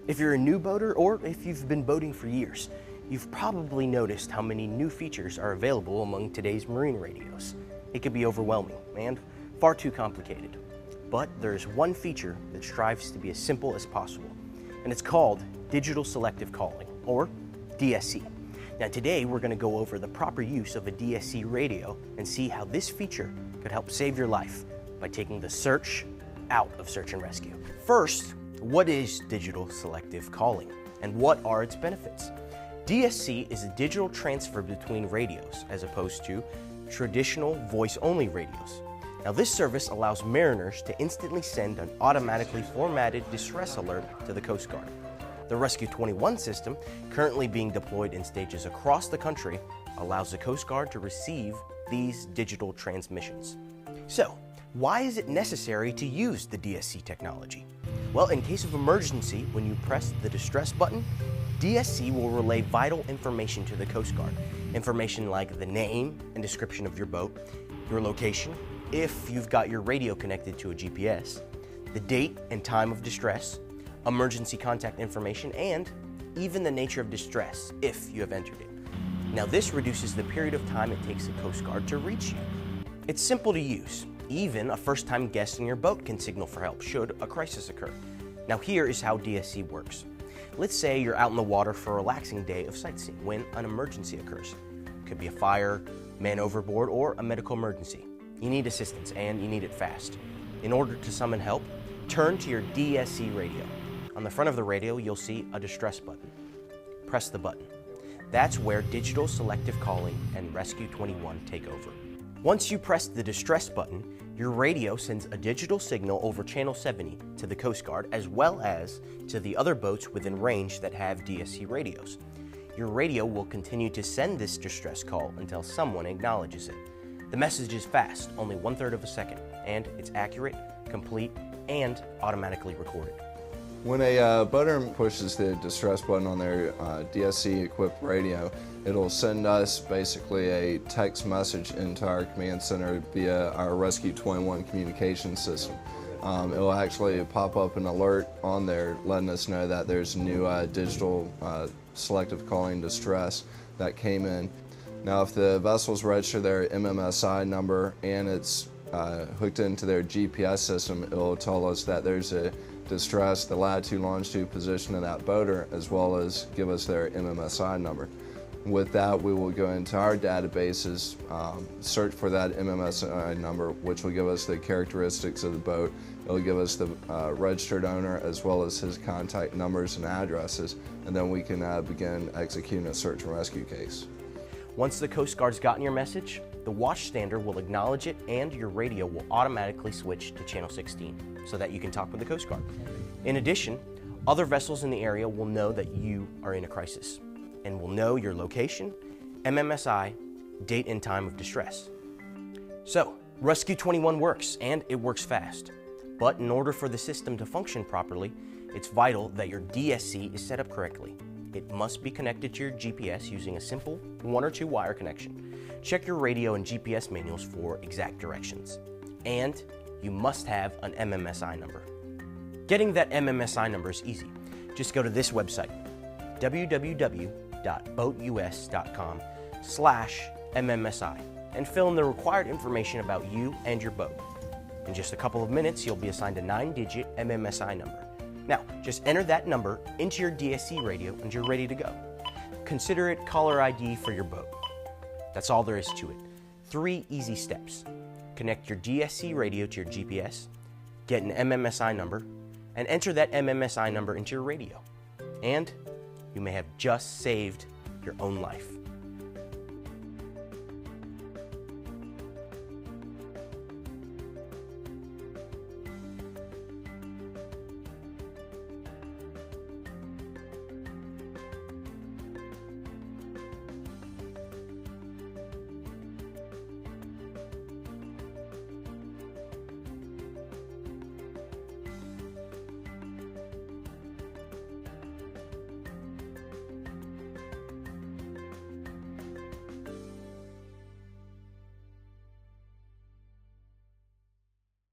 If you're a new boater or if you've been boating for years, you've probably noticed how many new features are available among today's marine radios. It can be overwhelming and far too complicated. But there's one feature that strives to be as simple as possible, and it's called Digital Selective Calling, or DSC. Now today we're going to go over the proper use of a DSC radio and see how this feature could help save your life by taking the search out of search and rescue. First, what is digital selective calling and what are its benefits? DSC is a digital transfer between radios as opposed to traditional voice-only radios. Now this service allows mariners to instantly send an automatically formatted distress alert to the Coast Guard. The Rescue 21 system, currently being deployed in stages across the country, allows the Coast Guard to receive these digital transmissions. So, why is it necessary to use the DSC technology? Well, in case of emergency, when you press the distress button, DSC will relay vital information to the Coast Guard. Information like the name and description of your boat, your location, if you've got your radio connected to a GPS, the date and time of distress, emergency contact information, and even the nature of distress if you have entered it. Now this reduces the period of time it takes the Coast Guard to reach you. It's simple to use. Even a first-time guest in your boat can signal for help should a crisis occur. Now here is how DSC works. Let's say you're out in the water for a relaxing day of sightseeing when an emergency occurs. It could be a fire, man overboard, or a medical emergency. You need assistance and you need it fast. In order to summon help, turn to your DSC radio. On the front of the radio, you'll see a distress button. Press the button. That's where Digital Selective Calling and Rescue 21 take over. Once you press the distress button, your radio sends a digital signal over channel 70 to the Coast Guard as well as to the other boats within range that have DSC radios. Your radio will continue to send this distress call until someone acknowledges it. The message is fast, only 1/3 of a second, and it's accurate, complete, and automatically recorded. When a boater pushes the distress button on their DSC-equipped radio, it'll send us basically a text message into our command center via our Rescue 21 communication system. It'll actually pop up an alert on there letting us know that there's a new digital selective calling distress that came in. Now if the vessels register their MMSI number and it's hooked into their GPS system, it'll tell us that there's a distress, the latitude, longitude, position of that boater, as well as give us their MMSI number. With that, we will go into our databases, search for that MMSI number, which will give us the characteristics of the boat. It'll give us the registered owner as well as his contact numbers and addresses, and then we can begin executing a search and rescue case. Once the Coast Guard's gotten your message, the watchstander will acknowledge it and your radio will automatically switch to channel 16 so that you can talk with the Coast Guard. In addition, other vessels in the area will know that you are in a crisis and will know your location, MMSI, date and time of distress. So, Rescue 21 works and it works fast. But in order for the system to function properly, it's vital that your DSC is set up correctly. It must be connected to your GPS using a simple 1 or 2 wire connection. Check your radio and GPS manuals for exact directions. And you must have an MMSI number. Getting that MMSI number is easy. Just go to this website, www.boatus.com/MMSI, and fill in the required information about you and your boat. In just a couple of minutes, you'll be assigned a 9-digit MMSI number. Now, just enter that number into your DSC radio and you're ready to go. Consider it caller ID for your boat. That's all there is to it. 3 easy steps. Connect your DSC radio to your GPS, get an MMSI number, and enter that MMSI number into your radio. And you may have just saved your own life.